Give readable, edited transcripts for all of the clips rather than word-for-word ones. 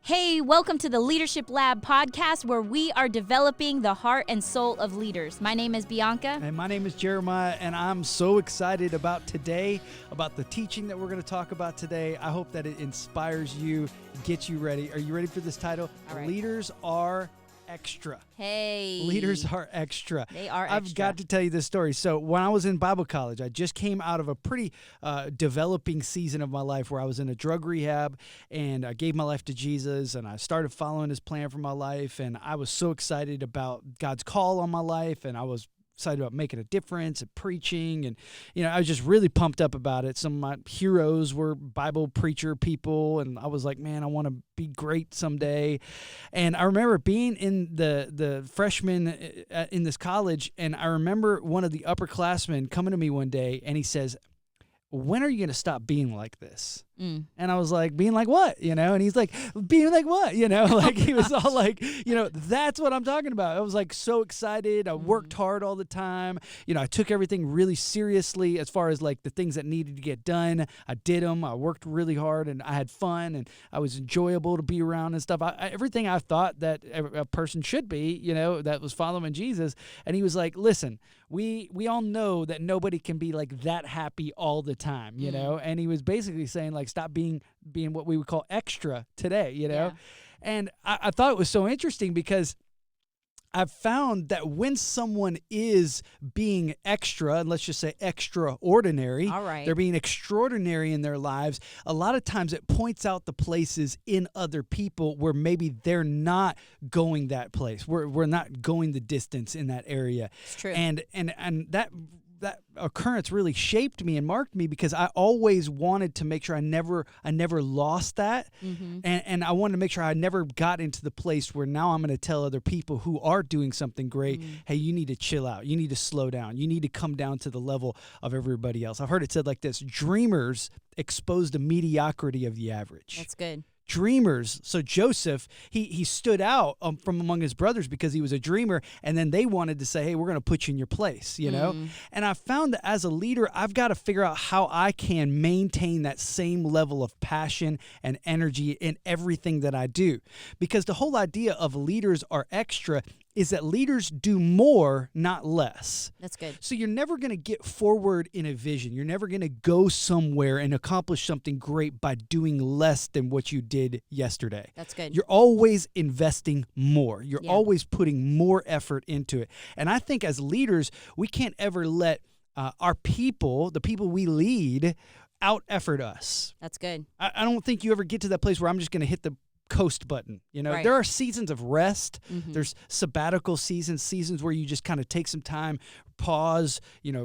Hey, welcome to the Leadership Lab podcast, where we are developing the heart and soul of leaders. My name is Bianca. And my name is Jeremiah, and I'm so excited about today, about the teaching that we're going to talk about today. I hope that it inspires you, gets you ready. Are you ready for this title? All right. Leaders are extra. Hey. Leaders are extra. They are extra. I've got to tell you this story. So when I was in Bible college, I just came out of a pretty developing season of my life where I was in a drug rehab, and I gave my life to Jesus, and I started following his plan for my life, and I was so excited about God's call on my life, and I was excited about making a difference and preaching, and I was just really pumped up about it. Some of my heroes were Bible preacher people, and I was like, man, I want to be great someday. And I remember being in the freshman in this college, and I remember one of the upperclassmen coming to me one day, and he says, "When are you going to stop being like this?" And I was like, "Being like what?" And he's like, "Being like what?" Like he was all like, that's what I'm talking about. I was like so excited. I worked hard all the time. I took everything really seriously as far as like the things that needed to get done. I did them. I worked really hard, and I had fun, and I was enjoyable to be around and stuff. Everything I thought that a person should be, that was following Jesus. And he was like, "Listen, we all know that nobody can be like that happy all the time, And he was basically saying like, stop being what we would call extra today, Yeah. And I thought it was so interesting because I've found that when someone is being extra, and let's just say extraordinary, All right. they're being extraordinary in their lives, a lot of times it points out the places in other people where maybe they're not going that place. We're not going the distance in that area. It's true. And that occurrence really shaped me and marked me because I always wanted to make sure I never lost that. And I wanted to make sure I never got into the place where now I'm going to tell other people who are doing something great, hey, you need to chill out. You need to slow down. You need to come down to the level of everybody else. I've heard it said like this: dreamers expose the mediocrity of the average. That's good. Dreamers. So Joseph, he stood out from among his brothers because he was a dreamer, and then they wanted to say, hey, we're going to put you in your place, And I found that as a leader, I've got to figure out how I can maintain that same level of passion and energy in everything that I do. Because the whole idea of leaders are extra is that leaders do more, not less. That's good. So you're never going to get forward in a vision. You're never going to go somewhere and accomplish something great by doing less than what you did yesterday. That's good. You're always investing more. You're always putting more effort into it. And I think as leaders, we can't ever let our people, the people we lead, out effort us. That's good. I don't think you ever get to that place where I'm just going to hit the coast button. Right. There are seasons of rest. There's sabbatical seasons where you just kind of take some time, pause,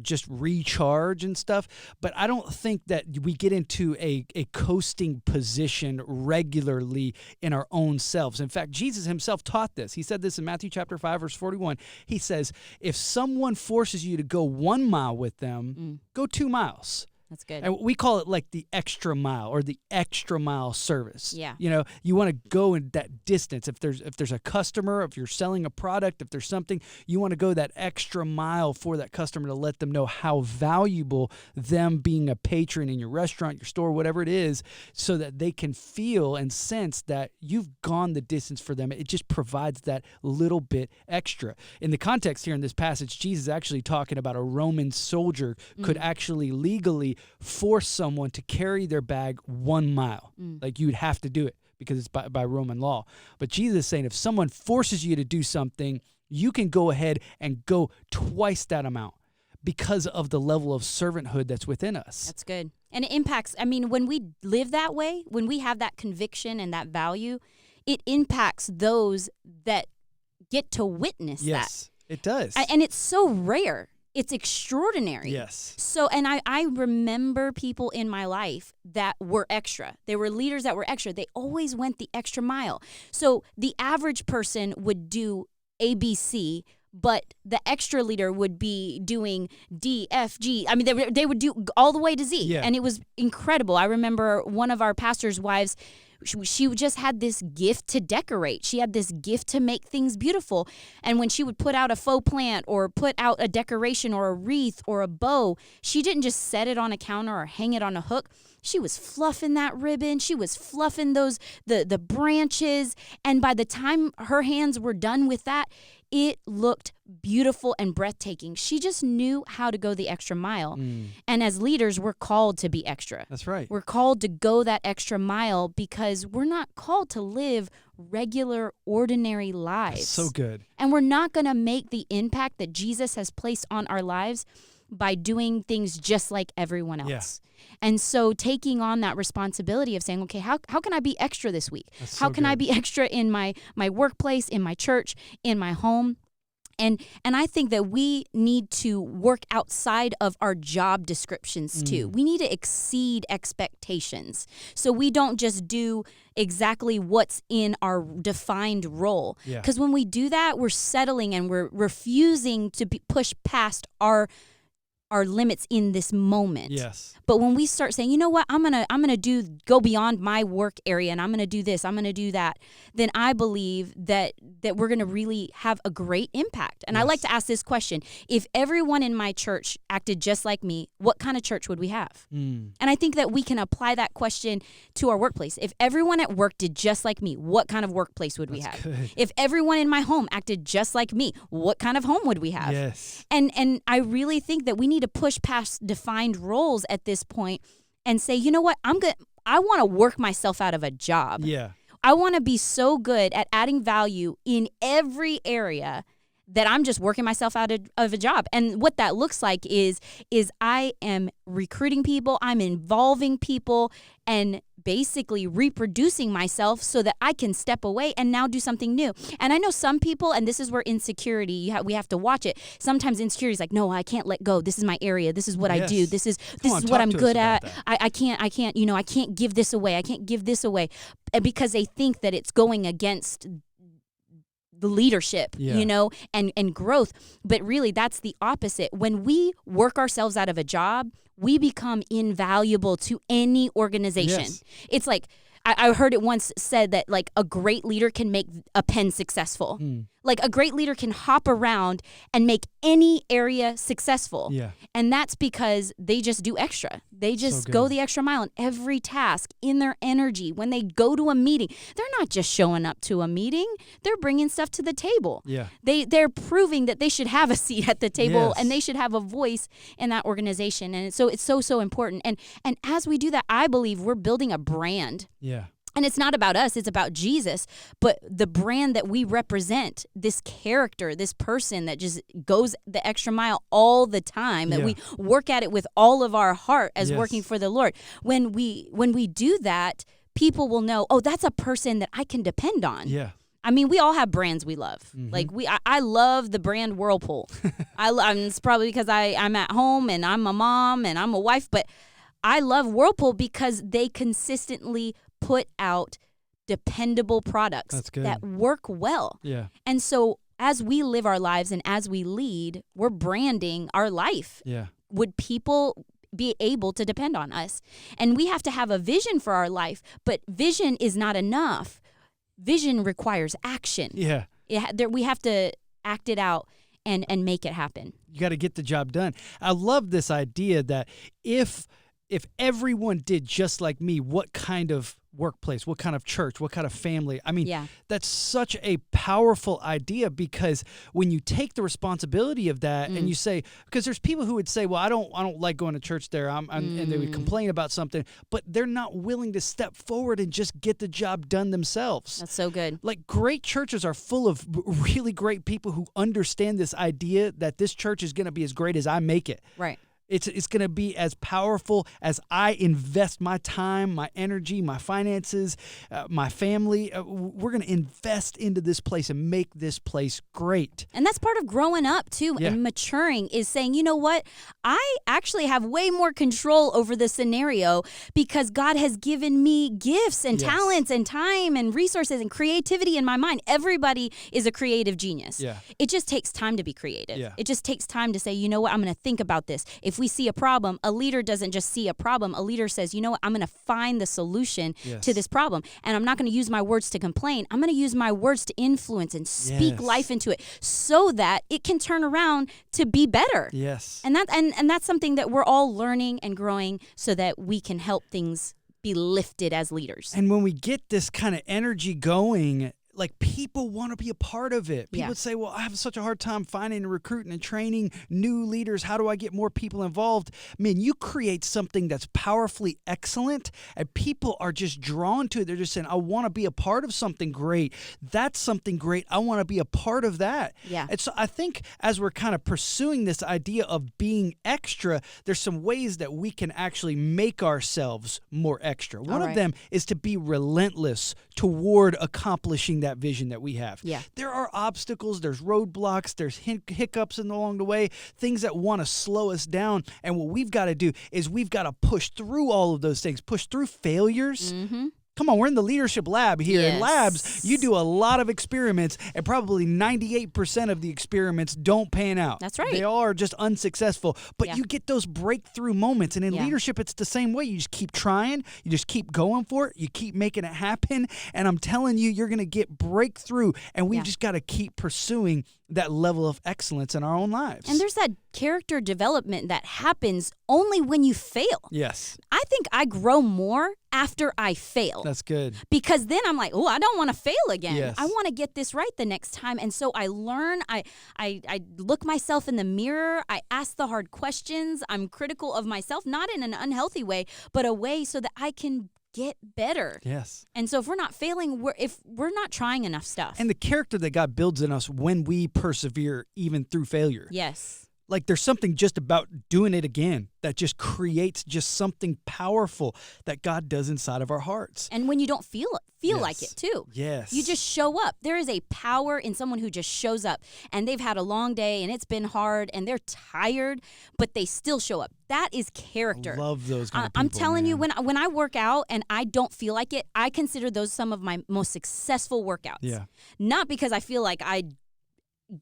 just recharge and stuff. But I don't think that we get into a coasting position regularly in our own selves. In fact, Jesus himself taught this. He said this in Matthew chapter 5, verse 41. He says, if someone forces you to go 1 mile with them, go 2 miles. That's good. And we call it like the extra mile or the extra mile service. Yeah. You want to go in that distance. If there's a customer, if you're selling a product, if there's something, you want to go that extra mile for that customer to let them know how valuable them being a patron in your restaurant, your store, whatever it is, so that they can feel and sense that you've gone the distance for them. It just provides that little bit extra. In the context here in this passage, Jesus is actually talking about a Roman soldier could actually legally force someone to carry their bag 1 mile. Like you'd have to do it because it's by Roman law. But Jesus is saying if someone forces you to do something, you can go ahead and go twice that amount because of the level of servanthood that's within us. That's good. And it impacts, when we live that way, when we have that conviction and that value, it impacts those that get to witness that. Yes, it does. And it's so rare. It's extraordinary. Yes. So, and I remember people in my life that were extra. They were leaders that were extra. They always went the extra mile. So the average person would do ABC, but the extra leader would be doing D, F, G. They would do all the way to Z. Yeah. And it was incredible. I remember one of our pastor's wives, she just had this gift to decorate. She had this gift to make things beautiful. And when she would put out a faux plant or put out a decoration or a wreath or a bow, she didn't just set it on a counter or hang it on a hook. She was fluffing that ribbon. She was fluffing the branches. And by the time her hands were done with that, it looked beautiful and breathtaking. She just knew how to go the extra mile. And as leaders, we're called to be extra. That's right. We're called to go that extra mile because we're not called to live regular, ordinary lives. That's so good. And we're not going to make the impact that Jesus has placed on our lives by doing things just like everyone else. Yeah. And so taking on that responsibility of saying, okay, how can I be extra this week? That's How so can I good. be extra in my workplace, in my church, in my home? And I think that we need to work outside of our job descriptions too. We need to exceed expectations. So we don't just do exactly what's in our defined role. Yeah. Because when we do that, we're settling and we're refusing to push past our limits in this moment. Yes. But when we start saying, you know what, I'm gonna go beyond my work area and I'm gonna do this, I'm gonna do that, then I believe that we're gonna really have a great impact. And I like to ask this question: if everyone in my church acted just like me, what kind of church would we have? And I think that we can apply that question to our workplace. If everyone at work did just like me, what kind of workplace would we have? Good. If everyone in my home acted just like me, what kind of home would we have? Yes. And I really think that we need to push past defined roles at this point and say, you know what, I want to work myself out of a job. Yeah. I want to be so good at adding value in every area that I'm just working myself out of a job. And what that looks like is I am recruiting people, I'm involving people, and basically reproducing myself so that I can step away and now do something new. And I know some people, and this is where insecurity, we have to watch it. Sometimes insecurity is like, no, I can't let go. This is my area. This is what I do. This is what I'm good at. I can't give this away. I can't give this away. And because they think that it's going against the leadership, and growth. But really, that's the opposite. When we work ourselves out of a job, we become invaluable to any organization. Yes. It's like, I heard it once said that like a great leader can make a pen successful. Like a great leader can hop around and make any area successful. Yeah. And that's because they just do extra. They just So go good. the extra mile in every task, in their energy. When they go to a meeting, they're not just showing up to a meeting. They're bringing stuff to the table. Yeah. They're proving that they should have a seat at the table Yes. and they should have a voice in that organization. And so it's so important. And as we do that, I believe we're building a brand. Yeah. And it's not about us, it's about Jesus, but the brand that we represent, this character, this person that just goes the extra mile all the time, that we work at it with all of our heart as working for the Lord. When we do that, people will know, oh, that's a person that I can depend on. Yeah. I mean, we all have brands we love. Like I love the brand Whirlpool. It's probably because I'm at home and I'm a mom and I'm a wife, but I love Whirlpool because they consistently put out dependable products that work well. Yeah. And so as we live our lives and as we lead, we're branding our life. Yeah. Would people be able to depend on us? And we have to have a vision for our life, but vision is not enough. Vision requires action. Yeah. We have to act it out and make it happen. You got to get the job done. I love this idea that if everyone did just like me, what kind of workplace, what kind of church, what kind of family? I mean, that's such a powerful idea, because when you take the responsibility of that and you say, because there's people who would say, well, I don't like going to church there, and they would complain about something, but they're not willing to step forward and just get the job done themselves. That's so good. Like, great churches are full of really great people who understand this idea that this church is going to be as great as I make it. Right. It's going to be as powerful as I invest my time, my energy, my finances, my family. We're going to invest into this place and make this place great. And that's part of growing up, too, and maturing, is saying, you know what? I actually have way more control over the scenario because God has given me gifts and talents and time and resources and creativity in my mind. Everybody is a creative genius. Yeah. It just takes time to be creative. Yeah. It just takes time to say, you know what? I'm going to think about this. If if we see a problem, a leader doesn't just see a problem. A leader says, you know what, I'm going to find the solution to this problem. And I'm not going to use my words to complain. I'm going to use my words to influence and speak life into it so that it can turn around to be better. Yes. And that's something that we're all learning and growing so that we can help things be lifted as leaders. And when we get this kind of energy going, like, people want to be a part of it. People would say, well, I have such a hard time finding and recruiting and training new leaders. How do I get more people involved? Man, you create something that's powerfully excellent, and people are just drawn to it. They're just saying, I want to be a part of something great. That's something great. I want to be a part of that. Yeah. And so I think as we're kind of pursuing this idea of being extra, there's some ways that we can actually make ourselves more extra. One of them is to be relentless toward accomplishing that vision that we have. Yeah. There are obstacles, there's roadblocks, there's hiccups along the way, things that want to slow us down. And what we've got to do is we've got to push through all of those things, push through failures. Mm-hmm. Come on, we're in the leadership lab here. Yes. In labs, you do a lot of experiments, and probably 98% of the experiments don't pan out. That's right. They all are just unsuccessful. But you get those breakthrough moments. And in leadership, it's the same way. You just keep trying. You just keep going for it. You keep making it happen. And I'm telling you, you're going to get breakthrough. And we've just got to keep pursuing that level of excellence in our own lives. And there's that character development that happens only when you fail. Yes. I think I grow more after I fail. That's good. Because then I'm like, oh, I don't want to fail again. Yes. I want to get this right the next time. And so I learn, I look myself in the mirror, I ask the hard questions, I'm critical of myself, not in an unhealthy way, but a way so that I can get better. Yes. And so if we're not failing, if we're not trying enough stuff. And the character that God builds in us when we persevere even through failure. Yes. Like, there's something just about doing it again that just creates just something powerful that God does inside of our hearts. And when you don't feel like it too. Yes. You just show up. There is a power in someone who just shows up, and they've had a long day and it's been hard and they're tired, but they still show up. That is character. I love those kind of people, I'm telling you, man. when I work out and I don't feel like it, I consider those some of my most successful workouts. Yeah. Not because I feel like I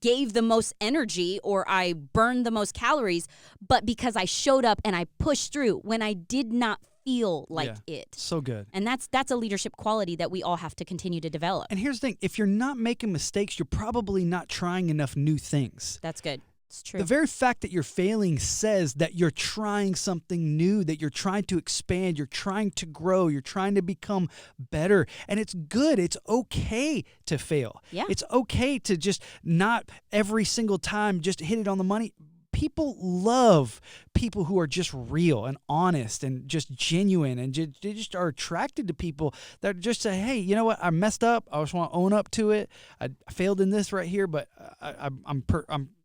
gave the most energy or I burned the most calories, but because I showed up and I pushed through when I did not feel like it. So good. And that's a leadership quality that we all have to continue to develop. And here's the thing. If you're not making mistakes, you're probably not trying enough new things. That's good. It's true. The very fact that you're failing says that you're trying something new, that you're trying to expand, you're trying to grow, you're trying to become better. And it's good. It's okay to fail. Yeah. It's okay to just not every single time just hit it on the money. People love people who are just real and honest and just genuine, and they just are attracted to people that just say, hey, you know what? I messed up. I just want to own up to it. I failed in this right here, but I'm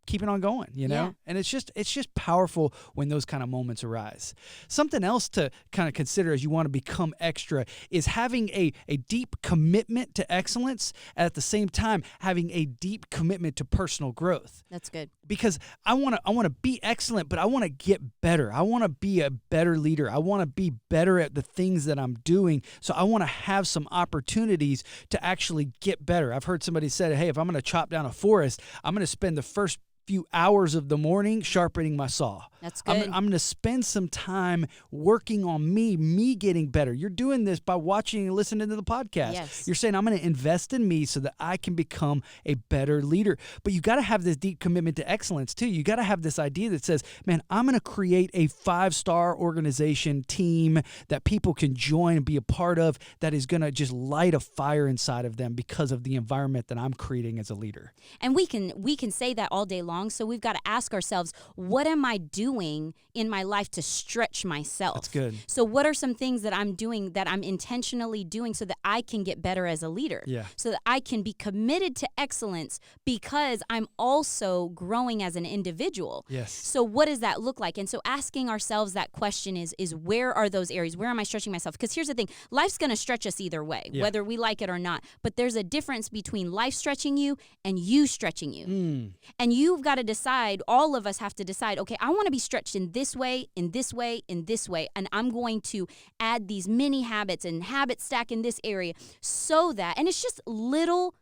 keeping on going, you know? Yeah. And it's just powerful when those kind of moments arise. Something else to kind of consider as you want to become extra is having a deep commitment to excellence, and at the same time having a deep commitment to personal growth. That's good. Because I want to be excellent, but I want to get better. I want to be a better leader. I want to be better at the things that I'm doing. So I want to have some opportunities to actually get better. I've heard somebody say, hey, if I'm going to chop down a forest, I'm going to spend the first few hours of the morning sharpening my saw. That's good. I'm going to spend some time working on me getting better. You're doing this by watching and listening to the podcast. Yes. You're saying, I'm going to invest in me so that I can become a better leader. But you got to have this deep commitment to excellence too. You got to have this idea that says, man, I'm going to create a 5-star organization team that people can join and be a part of, that is going to just light a fire inside of them because of the environment that I'm creating as a leader. And we can say that all day long. So we've got to ask ourselves, what am I doing in my life to stretch myself? That's good. So what are some things that I'm doing that I'm intentionally doing so that I can get better as a leader? Yeah. So that I can be committed to excellence because I'm also growing as an individual. Yes. So what does that look like? And so asking ourselves that question is where are those areas? Where am I stretching myself? Because here's the thing, life's going to stretch us either way, whether we like it or not. But there's a difference between life stretching you and you stretching you. And you've got to decide, all of us have to decide, okay, I want to be stretched in this way, in this way, in this way, and I'm going to add these mini habits and habit stack in this area so that, and it's just little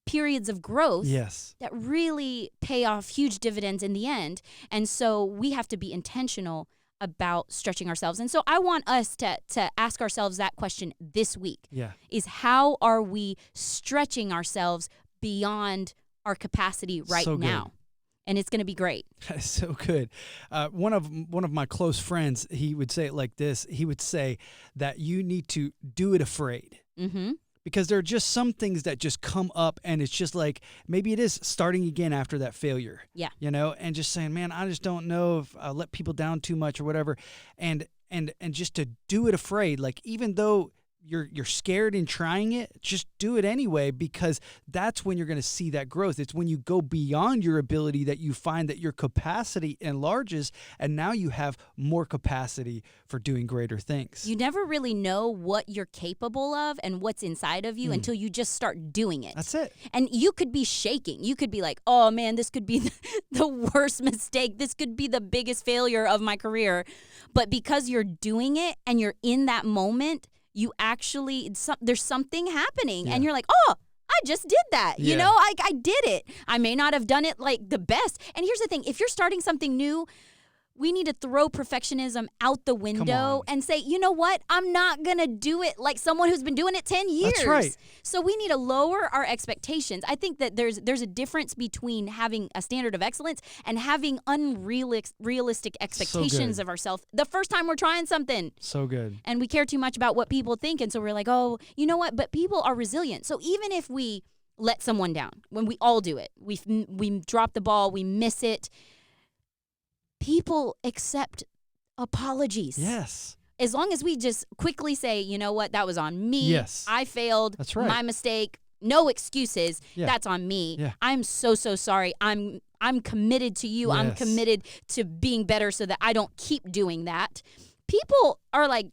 periods of growth Yes. that really pay off huge dividends in the end. And so we have to be intentional about stretching ourselves. And so I want us to ask ourselves that question this week. Yeah. Is how are we stretching ourselves beyond our capacity right So good. now? And it's going to be great. That's so good. One of my close friends, he would say it like this. He would say that you need to do it afraid. Mm-hmm. Because there are just some things that just come up, and it's just like maybe it is starting again after that failure. Yeah. And just saying, man, I just don't know if I'll let people down too much or whatever. And just to do it afraid, like even though you're scared in trying it, just do it anyway, because that's when you're going to see that growth. It's when you go beyond your ability that you find that your capacity enlarges, and now you have more capacity for doing greater things. You never really know what you're capable of and what's inside of you until you just start doing it. That's it. And you could be shaking. You could be like, oh man, this could be the worst mistake. This could be the biggest failure of my career. But because you're doing it and you're in that moment, you actually, there's something happening. Yeah. And you're like, oh, I just did that. Yeah. You know, I did it. I may not have done it like the best. And here's the thing. If you're starting something new, we need to throw perfectionism out the window and say, you know what? I'm not going to do it like someone who's been doing it 10 years. That's right. So we need to lower our expectations. I think that there's a difference between having a standard of excellence and having unrealistic expectations of ourselves the first time we're trying something. So good. And we care too much about what people think. And so we're like, oh, you know what? But people are resilient. So even if we let someone down, when we all do it, we drop the ball, we miss it, people accept apologies. Yes. As long as we just quickly say, you know what, that was on me. Yes. I failed. That's right. My mistake. No excuses. Yeah. That's on me. Yeah. I'm so sorry. I'm committed to you. Yes. I'm committed to being better so that I don't keep doing that. People are like,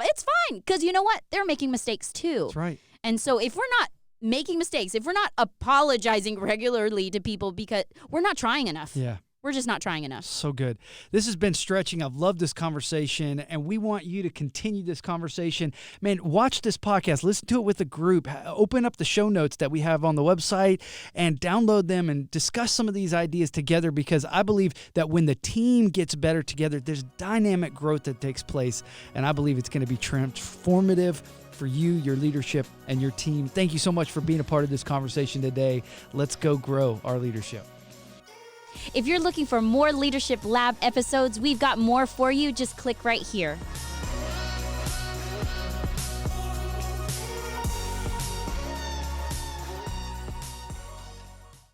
it's fine. Because you know what? They're making mistakes too. That's right. And so if we're not making mistakes, if we're not apologizing regularly to people because we're not trying enough. Yeah. We're just not trying enough. So good. This has been Stretching. I've loved this conversation, and we want you to continue this conversation. Man, watch this podcast. Listen to it with a group. Open up the show notes that we have on the website and download them and discuss some of these ideas together, because I believe that when the team gets better together, there's dynamic growth that takes place, and I believe it's going to be transformative for you, your leadership, and your team. Thank you so much for being a part of this conversation today. Let's go grow our leadership. If you're looking for more Leadership Lab episodes, we've got more for you. Just click right here.